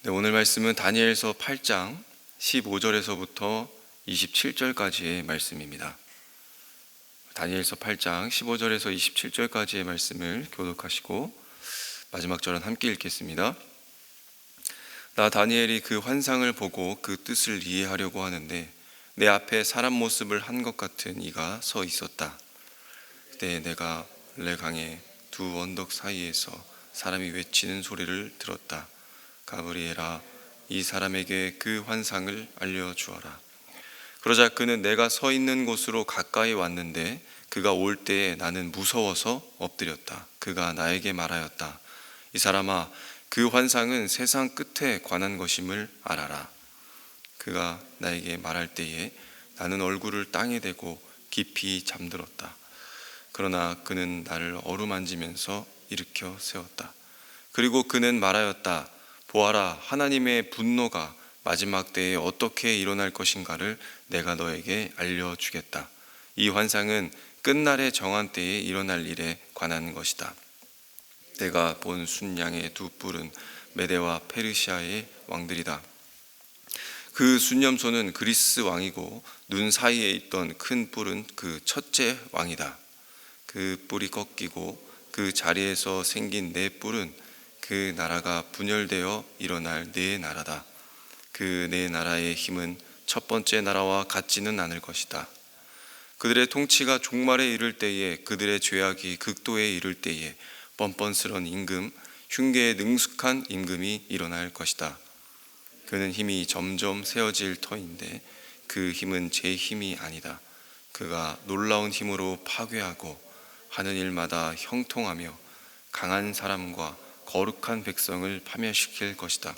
네, 오늘 말씀은 다니엘서 8장 15절에서부터 27절까지의 말씀입니다. 다니엘서 8장 15절에서 27절까지의 말씀을 교독하시고 마지막 절은 함께 읽겠습니다. 나 다니엘이 그 환상을 보고 그 뜻을 이해하려고 하는데 내 앞에 사람 모습을 한 것 같은 이가 서 있었다. 그때 내가 레강의 두 언덕 사이에서 사람이 외치는 소리를 들었다. 가브리엘아, 이 사람에게 그 환상을 알려주어라. 그러자 그는 내가 서 있는 곳으로 가까이 왔는데 그가 올 때에 나는 무서워서 엎드렸다. 그가 나에게 말하였다. 이 사람아, 그 환상은 세상 끝에 관한 것임을 알아라. 그가 나에게 말할 때에 나는 얼굴을 땅에 대고 깊이 잠들었다. 그러나 그는 나를 어루만지면서 일으켜 세웠다. 그리고 그는 말하였다. 보아라, 하나님의 분노가 마지막 때에 어떻게 일어날 것인가를 내가 너에게 알려주겠다. 이 환상은 끝날의 정한 때에 일어날 일에 관한 것이다. 내가 본 순양의 두 뿔은 메대와 페르시아의 왕들이다. 그 순념소는 그리스 왕이고 눈 사이에 있던 큰 뿔은 그 첫째 왕이다. 그 뿔이 꺾이고 그 자리에서 생긴 네 뿔은 그 나라가 분열되어 일어날 네 나라다. 그 네 나라의 힘은 첫 번째 나라와 같지는 않을 것이다. 그들의 통치가 종말에 이를 때에, 그들의 죄악이 극도에 이를 때에 뻔뻔스런 임금, 흉계에 능숙한 임금이 일어날 것이다. 그는 힘이 점점 세어질 터인데 그 힘은 제 힘이 아니다. 그가 놀라운 힘으로 파괴하고 하는 일마다 형통하며 강한 사람과 거룩한 백성을 파멸시킬 것이다.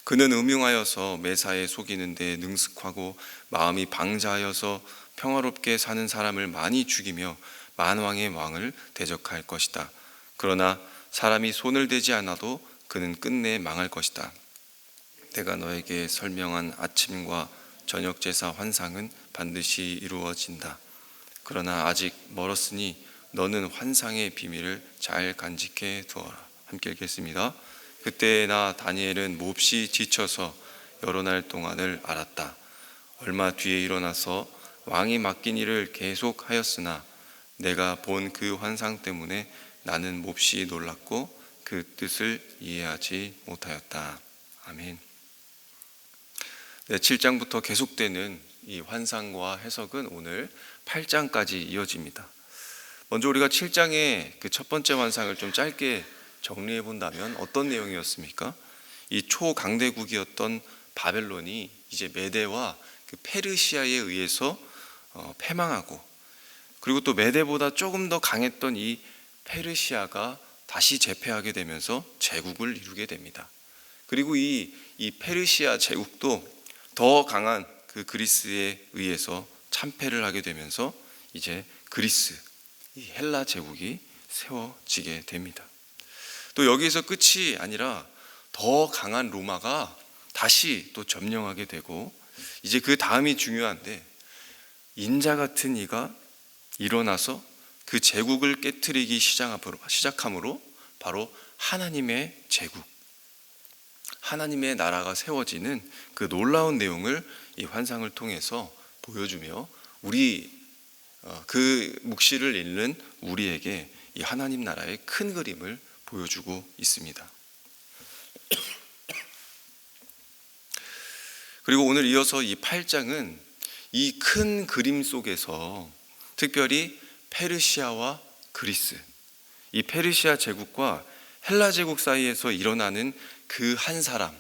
그는 음흉하여서 매사에 속이는 데 능숙하고 마음이 방자하여서 평화롭게 사는 사람을 많이 죽이며 만왕의 왕을 대적할 것이다. 그러나 사람이 손을 대지 않아도 그는 끝내 망할 것이다. 내가 너에게 설명한 아침과 저녁 제사 환상은 반드시 이루어진다. 그러나 아직 멀었으니 너는 환상의 비밀을 잘 간직해 두어라. 함께 읽겠습니다. 그때 나 다니엘은 몹시 지쳐서 여러 날 동안을 앓았다. 얼마 뒤에 일어나서 왕이 맡긴 일을 계속하였으나 내가 본 그 환상 때문에 나는 몹시 놀랐고 그 뜻을 이해하지 못하였다. 아멘. 네, 7장부터 계속되는 이 환상과 해석은 오늘 8장까지 이어집니다. 먼저 우리가 7장의 그 첫 번째 환상을 좀 짧게 정리해 본다면 어떤 내용이었습니까? 이 초강대국이었던 바벨론이 이제 메대와 그 페르시아에 의해서 패망하고, 그리고 또 메대보다 조금 더 강했던 이 페르시아가 다시 재패하게 되면서 제국을 이루게 됩니다. 그리고 이 페르시아 제국도 더 강한 그 그리스에 의해서 참패를 하게 되면서 이제 그리스, 이 헬라 제국이 세워지게 됩니다. 또 여기에서 끝이 아니라 더 강한 로마가 다시 또 점령하게 되고, 이제 그 다음이 중요한데, 인자 같은 이가 일어나서 그 제국을 깨트리기 시작함으로 바로 하나님의 제국, 하나님의 나라가 세워지는 그 놀라운 내용을 이 환상을 통해서 보여주며 그 묵시를 읽는 우리에게 이 하나님 나라의 큰 그림을 보여주고 있습니다. 그리고 오늘 이어서 이 8장은 이 큰 그림 속에서 특별히 페르시아와 그리스, 이 페르시아 제국과 헬라 제국 사이에서 일어나는 그 한 사람,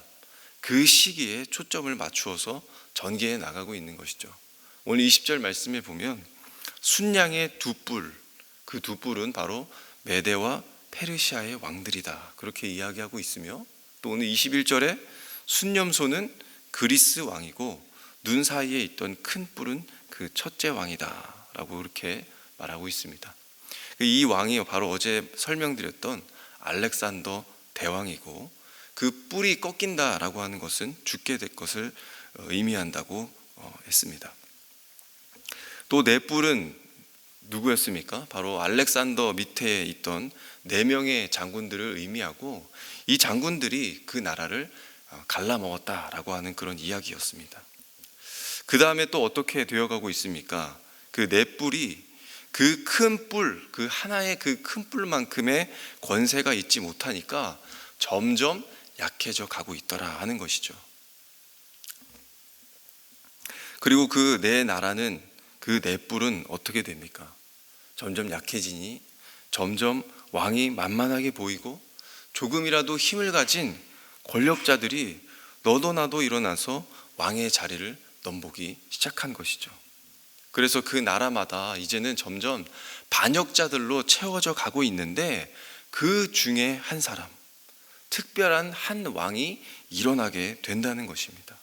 그 시기에 초점을 맞추어서 전개해 나가고 있는 것이죠. 오늘 20절 말씀에 보면 순양의 두 뿔, 그 두 뿔은 바로 메대와 페르시아의 왕들이다, 그렇게 이야기하고 있으며, 또 오늘 21절에 순념소는 그리스 왕이고 눈 사이에 있던 큰 뿔은 그 첫째 왕이다 라고 이렇게 말하고 있습니다. 이 왕이 바로 어제 설명드렸던 알렉산더 대왕이고, 그 뿔이 꺾인다라고 하는 것은 죽게 될 것을 의미한다고 했습니다. 또 네 뿔은 누구였습니까? 바로 알렉산더 밑에 있던 4명의 장군들을 의미하고 이 장군들이 그 나라를 갈라먹었다라고 하는 그런 이야기였습니다. 그 다음에 또 어떻게 되어가고 있습니까? 그 네 뿔이 그 큰 뿔, 그 하나의 그 큰 뿔만큼의 권세가 있지 못하니까 점점 약해져 가고 있더라 하는 것이죠. 그리고 그 네 나라는, 그 네 뿔은 어떻게 됩니까? 점점 약해지니 점점 왕이 만만하게 보이고 조금이라도 힘을 가진 권력자들이 너도 나도 일어나서 왕의 자리를 넘보기 시작한 것이죠. 그래서 그 나라마다 이제는 점점 반역자들로 채워져 가고 있는데 그 중에 한 사람, 특별한 한 왕이 일어나게 된다는 것입니다.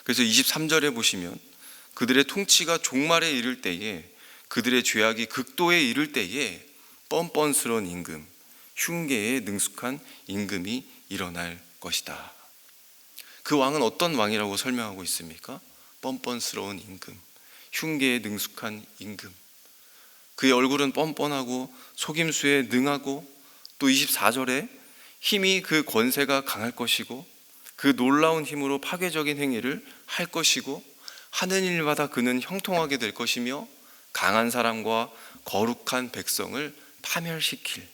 그래서 23절에 보시면 그들의 통치가 종말에 이를 때에, 그들의 죄악이 극도에 이를 때에 뻔뻔스러운 임금, 흉계에 능숙한 임금이 일어날 것이다. 그 왕은 어떤 왕이라고 설명하고 있습니까? 뻔뻔스러운 임금, 흉계에 능숙한 임금. 그의 얼굴은 뻔뻔하고 속임수에 능하고, 또 24절에 힘이, 그 권세가 강할 것이고 그 놀라운 힘으로 파괴적인 행위를 할 것이고 하는 일마다 그는 형통하게 될 것이며 강한 사람과 거룩한 백성을 파멸시킬,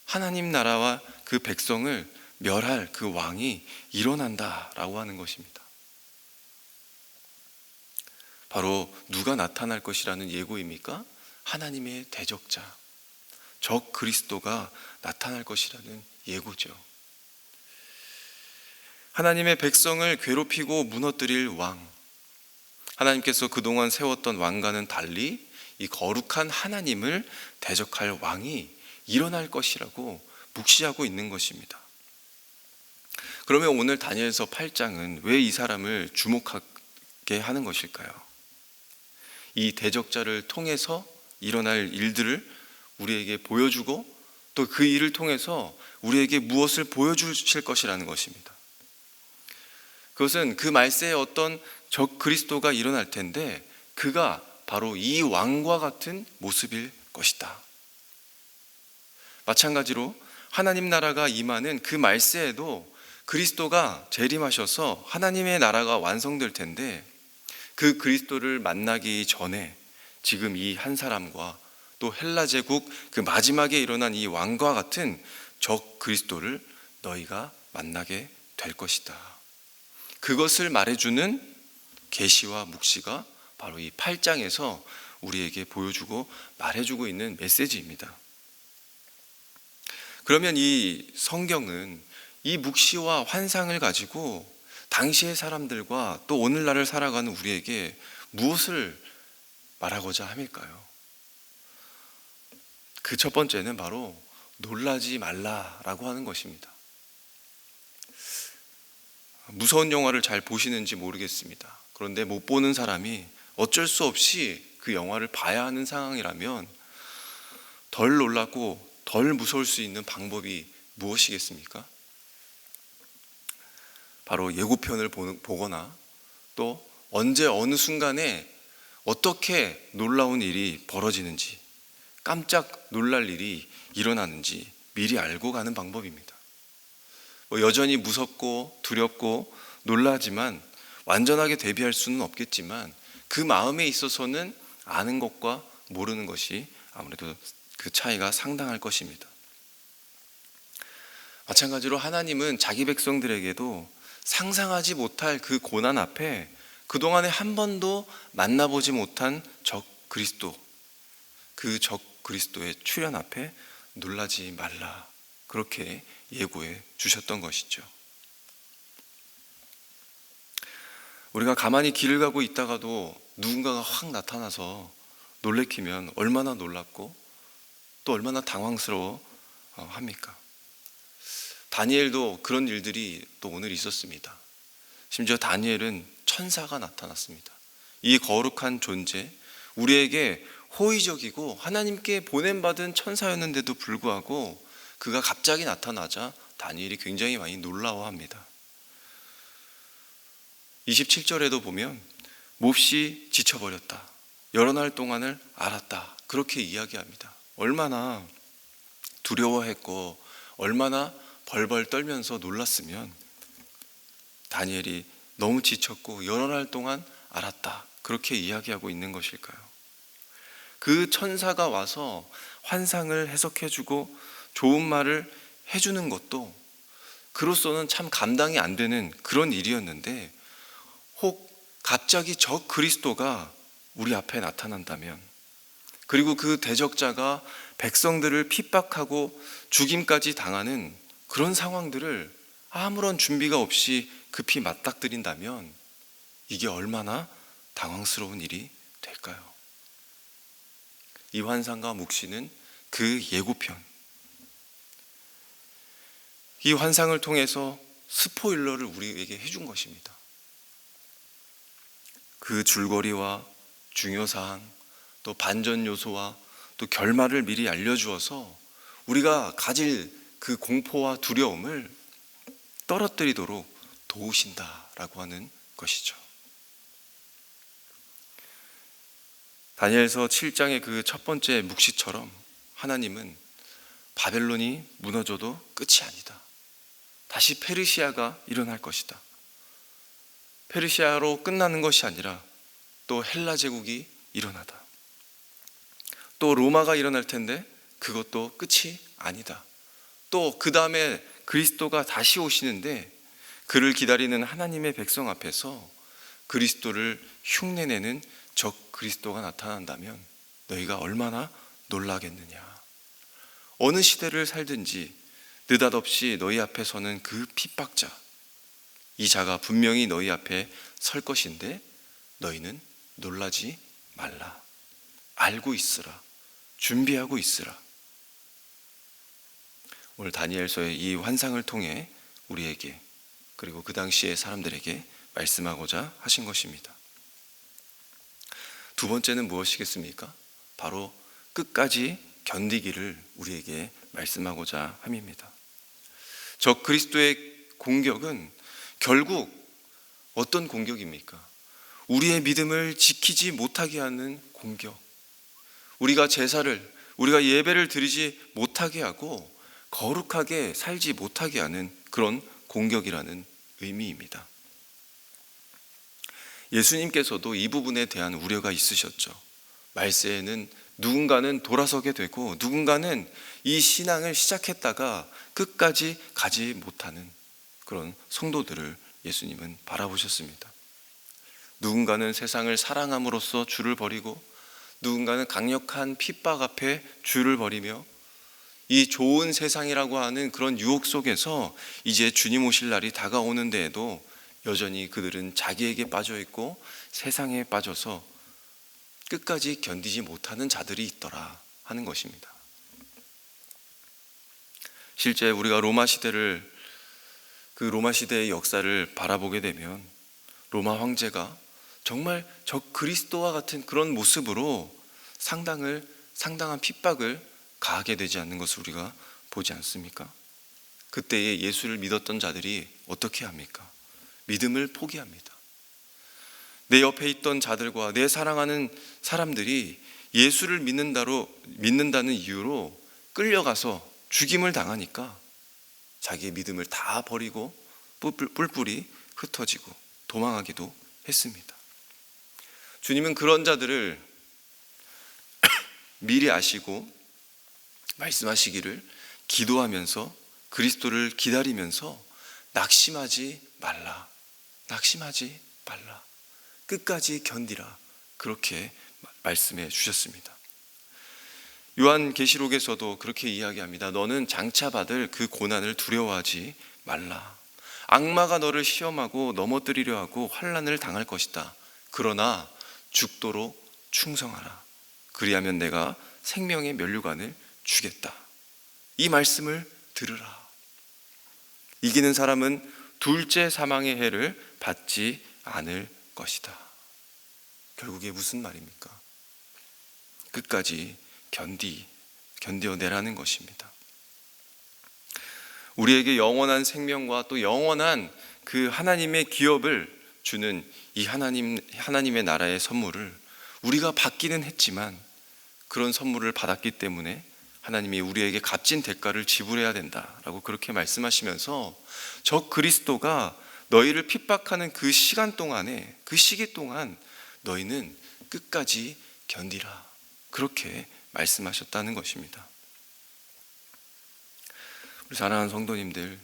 하나님 나라와 그 백성을 멸할 그 왕이 일어난다라고 하는 것입니다. 바로 누가 나타날 것이라는 예고입니까? 하나님의 대적자, 적 그리스도가 나타날 것이라는 예고죠. 하나님의 백성을 괴롭히고 무너뜨릴 왕, 하나님께서 그동안 세웠던 왕과는 달리 이 거룩한 하나님을 대적할 왕이 일어날 것이라고 묵시하고 있는 것입니다. 그러면 오늘 다니엘서 8장은 왜 이 사람을 주목하게 하는 것일까요? 이 대적자를 통해서 일어날 일들을 우리에게 보여주고 또 그 일을 통해서 우리에게 무엇을 보여주실 것이라는 것입니다. 그것은 그 말세에 어떤 적 그리스도가 일어날 텐데 그가 바로 이 왕과 같은 모습일 것이다. 마찬가지로 하나님 나라가 임하는 그 말세에도 그리스도가 재림하셔서 하나님의 나라가 완성될 텐데 그 그리스도를 만나기 전에 지금 이 한 사람과 또 헬라 제국 그 마지막에 일어난 이 왕과 같은 적 그리스도를 너희가 만나게 될 것이다. 그것을 말해주는 계시와 묵시가 바로 이 8장에서 우리에게 보여주고 말해주고 있는 메시지입니다. 그러면 이 성경은 이 묵시와 환상을 가지고 당시의 사람들과 또 오늘날을 살아가는 우리에게 무엇을 말하고자 함일까요? 그 첫 번째는 바로 놀라지 말라라고 하는 것입니다. 무서운 영화를 잘 보시는지 모르겠습니다. 그런데 못 보는 사람이 어쩔 수 없이 그 영화를 봐야 하는 상황이라면 덜 놀라고 덜 무서울 수 있는 방법이 무엇이겠습니까? 바로 예고편을 보거나 또 언제 어느 순간에 어떻게 놀라운 일이 벌어지는지, 깜짝 놀랄 일이 일어나는지 미리 알고 가는 방법입니다. 여전히 무섭고 두렵고 놀라지만 완전하게 대비할 수는 없겠지만 그 마음에 있어서는 아는 것과 모르는 것이 아무래도 그 차이가 상당할 것입니다. 마찬가지로 하나님은 자기 백성들에게도 상상하지 못할 그 고난 앞에 그동안에 한 번도 만나보지 못한 적 그리스도, 그 적 그리스도의 출현 앞에 놀라지 말라, 그렇게 예고해 주셨던 것이죠. 우리가 가만히 길을 가고 있다가도 누군가가 확 나타나서 놀래키면 얼마나 놀랍고 또 얼마나 당황스러워 합니까? 다니엘도 그런 일들이 또 오늘 있었습니다. 심지어 다니엘은 천사가 나타났습니다. 이 거룩한 존재, 우리에게 호의적이고 하나님께 보냄받은 천사였는데도 불구하고 그가 갑자기 나타나자 다니엘이 굉장히 많이 놀라워합니다. 27절에도 보면 몹시 지쳐버렸다. 여러 날 동안을 알았다. 그렇게 이야기합니다. 얼마나 두려워했고 얼마나 벌벌 떨면서 놀랐으면 다니엘이 너무 지쳤고 여러 날 동안 알았다. 그렇게 이야기하고 있는 것일까요? 그 천사가 와서 환상을 해석해주고 좋은 말을 해주는 것도 그로서는 참 감당이 안 되는 그런 일이었는데, 혹 갑자기 적 그리스도가 우리 앞에 나타난다면, 그리고 그 대적자가 백성들을 핍박하고 죽임까지 당하는 그런 상황들을 아무런 준비가 없이 급히 맞닥뜨린다면 이게 얼마나 당황스러운 일이 될까요? 이 환상과 묵시는 그 예고편, 이 환상을 통해서 스포일러를 우리에게 해준 것입니다. 그 줄거리와 중요사항, 또 반전 요소와 또 결말을 미리 알려주어서 우리가 가질 그 공포와 두려움을 떨어뜨리도록 도우신다라고 하는 것이죠. 다니엘서 7장의 그 첫 번째 묵시처럼 하나님은 바벨론이 무너져도 끝이 아니다. 다시 페르시아가 일어날 것이다. 페르시아로 끝나는 것이 아니라 또 헬라 제국이 일어나다. 또 로마가 일어날 텐데 그것도 끝이 아니다. 또 그 다음에 그리스도가 다시 오시는데 그를 기다리는 하나님의 백성 앞에서 그리스도를 흉내내는 적 그리스도가 나타난다면 너희가 얼마나 놀라겠느냐. 어느 시대를 살든지 느닷없이 너희 앞에 서는 그 핍박자, 이 자가 분명히 너희 앞에 설 것인데 너희는 놀라지 말라. 알고 있으라. 준비하고 있으라. 오늘 다니엘서의 이 환상을 통해 우리에게, 그리고 그 당시의 사람들에게 말씀하고자 하신 것입니다. 두 번째는 무엇이겠습니까? 바로 끝까지 견디기를 우리에게 말씀하고자 함입니다. 적 그리스도의 공격은 결국 어떤 공격입니까? 우리의 믿음을 지키지 못하게 하는 공격. 우리가 제사를, 우리가 예배를 드리지 못하게 하고 거룩하게 살지 못하게 하는 그런 공격이라는 의미입니다. 예수님께서도 이 부분에 대한 우려가 있으셨죠. 말세에는 누군가는 돌아서게 되고 누군가는 이 신앙을 시작했다가 끝까지 가지 못하는 그런 성도들을 예수님은 바라보셨습니다. 누군가는 세상을 사랑함으로써 주를 버리고 누군가는 강력한 핍박 앞에 주를 버리며 이 좋은 세상이라고 하는 그런 유혹 속에서 이제 주님 오실 날이 다가오는 데에도 여전히 그들은 자기에게 빠져 있고 세상에 빠져서 끝까지 견디지 못하는 자들이 있더라 하는 것입니다. 실제 우리가 로마 시대의 역사를 바라보게 되면 로마 황제가 정말 적 그리스도와 같은 그런 모습으로 상당한 핍박을 가하게 되지 않는 것을 우리가 보지 않습니까? 그때에 예수를 믿었던 자들이 어떻게 합니까? 믿음을 포기합니다. 내 옆에 있던 자들과 내 사랑하는 사람들이 예수를 믿는다는 이유로 끌려가서 죽임을 당하니까 자기의 믿음을 다 버리고 뿔뿔이 흩어지고 도망하기도 했습니다. 주님은 그런 자들을 미리 아시고 말씀하시기를 기도하면서 그리스도를 기다리면서 낙심하지 말라. 끝까지 견디라. 그렇게 말씀해 주셨습니다. 요한계시록에서도 그렇게 이야기합니다. 너는 장차 받을 그 고난을 두려워하지 말라. 악마가 너를 시험하고 넘어뜨리려 하고 환난을 당할 것이다. 그러나 죽도록 충성하라. 그리하면 내가 생명의 면류관을 주겠다. 이 말씀을 들으라. 이기는 사람은 둘째 사망의 해를 받지 않을 것이다. 결국에 무슨 말입니까? 끝까지 견뎌내라는 것입니다. 우리에게 영원한 생명과 또 영원한 그 하나님의 기업을 주는 이 하나님의 나라의 선물을 우리가 받기는 했지만 그런 선물을 받았기 때문에 하나님이 우리에게 값진 대가를 지불해야 된다라고 그렇게 말씀하시면서 저 그리스도가 너희를 핍박하는 그 시간 동안에, 그 시기 동안 너희는 끝까지 견디라, 그렇게 말씀하셨다는 것입니다. 우리 사랑하는 성도님들,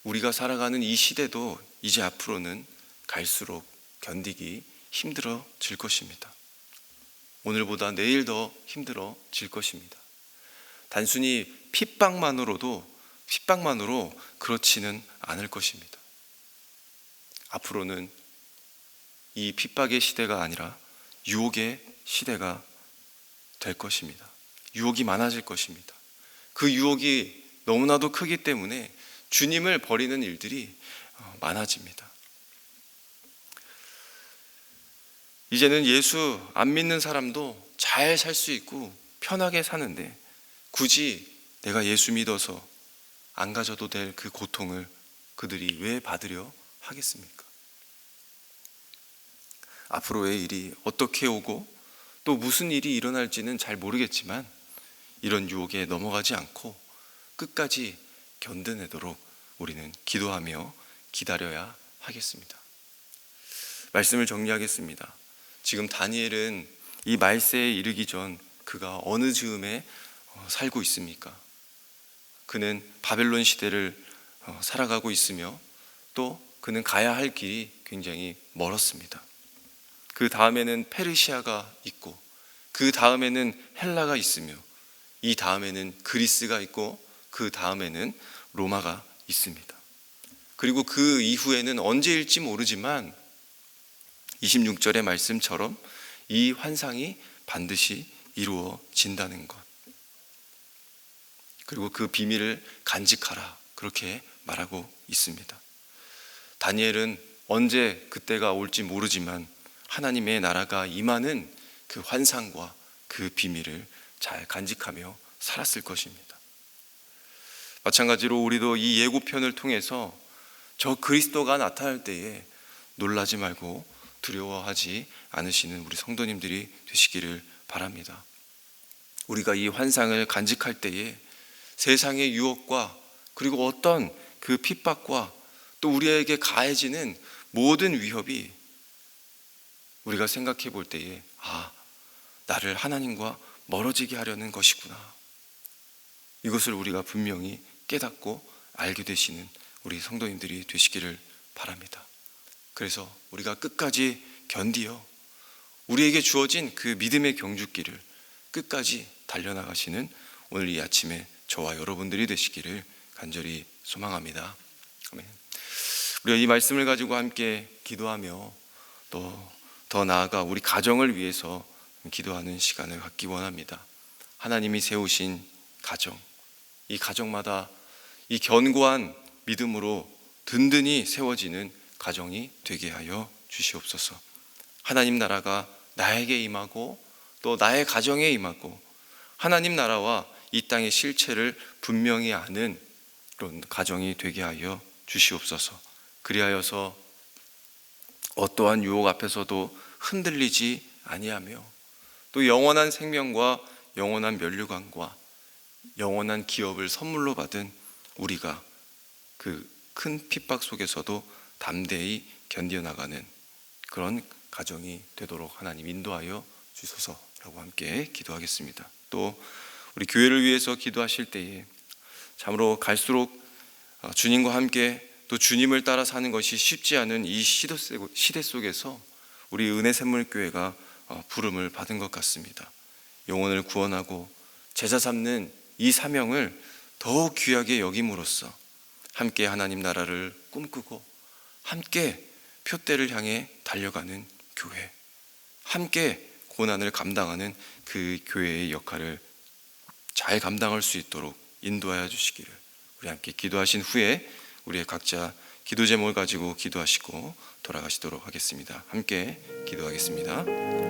우리가 살아가는 이 시대도 이제 앞으로는 갈수록 견디기 힘들어질 것입니다. 오늘보다 내일 더 힘들어질 것입니다. 단순히 핍박만으로 그렇지는 않을 것입니다. 앞으로는 이 핍박의 시대가 아니라 유혹의 시대가 될 것입니다. 유혹이 많아질 것입니다. 그 유혹이 너무나도 크기 때문에 주님을 버리는 일들이 많아집니다. 이제는 예수 안 믿는 사람도 잘 살 수 있고 편하게 사는데 굳이 내가 예수 믿어서 안 가져도 될 그 고통을 그들이 왜 받으려 하겠습니까? 앞으로의 일이 어떻게 오고 또 무슨 일이 일어날지는 잘 모르겠지만 이런 유혹에 넘어가지 않고 끝까지 견뎌내도록 우리는 기도하며 기다려야 하겠습니다. 말씀을 정리하겠습니다. 지금 다니엘은 이 말세에 이르기 전 그가 어느 즈음에 살고 있습니까? 그는 바벨론 시대를 살아가고 있으며 또 그는 가야 할 길이 굉장히 멀었습니다. 그 다음에는 페르시아가 있고 그 다음에는 헬라가 있으며 이 다음에는 그리스가 있고 그 다음에는 로마가 있습니다. 그리고 그 이후에는 언제일지 모르지만 26절의 말씀처럼 이 환상이 반드시 이루어진다는 것, 그리고 그 비밀을 간직하라, 그렇게 말하고 있습니다. 다니엘은 언제 그때가 올지 모르지만 하나님의 나라가 임하는 그 환상과 그 비밀을 잘 간직하며 살았을 것입니다. 마찬가지로 우리도 이 예고편을 통해서 저 그리스도가 나타날 때에 놀라지 말고 두려워하지 않으시는 우리 성도님들이 되시기를 바랍니다. 우리가 이 환상을 간직할 때에 세상의 유혹과 그리고 어떤 그 핍박과 또 우리에게 가해지는 모든 위협이 우리가 생각해 볼 때에 나를 하나님과 멀어지게 하려는 것이구나, 이것을 우리가 분명히 깨닫고 알게 되시는 우리 성도님들이 되시기를 바랍니다. 그래서 우리가 끝까지 견디어 우리에게 주어진 그 믿음의 경주길을 끝까지 달려나가시는 오늘 이 아침에 저와 여러분들이 되시기를 간절히 소망합니다. 아멘. 우리가 이 말씀을 가지고 함께 기도하며 또 더 나아가 우리 가정을 위해서 기도하는 시간을 갖기 원합니다. 하나님이 세우신 가정, 이 가정마다 이 견고한 믿음으로 든든히 세워지는 가정이 되게 하여 주시옵소서. 하나님 나라가 나에게 임하고 또 나의 가정에 임하고 하나님 나라와 이 땅의 실체를 분명히 아는 그런 가정이 되게 하여 주시옵소서. 그리하여서 어떠한 유혹 앞에서도 흔들리지 아니하며 또 영원한 생명과 영원한 면류관과 영원한 기업을 선물로 받은 우리가 그 큰 핍박 속에서도 담대히 견뎌나가는 그런 가정이 되도록 하나님 인도하여 주소서라고 함께 기도하겠습니다. 또 우리 교회를 위해서 기도하실 때에 참으로 갈수록 주님과 함께 또 주님을 따라 사는 것이 쉽지 않은 이 시대 속에서 우리 은혜샘물교회가 부름을 받은 것 같습니다. 영혼을 구원하고 제자 삼는 이 사명을 더욱 귀하게 여김으로써 함께 하나님 나라를 꿈꾸고 함께 표대를 향해 달려가는 교회, 함께 고난을 감당하는 그 교회의 역할을 잘 감당할 수 있도록 인도하여 주시기를 우리 함께 기도하신 후에 우리의 각자 기도 제목을 가지고 기도하시고 돌아가시도록 하겠습니다. 함께 기도하겠습니다.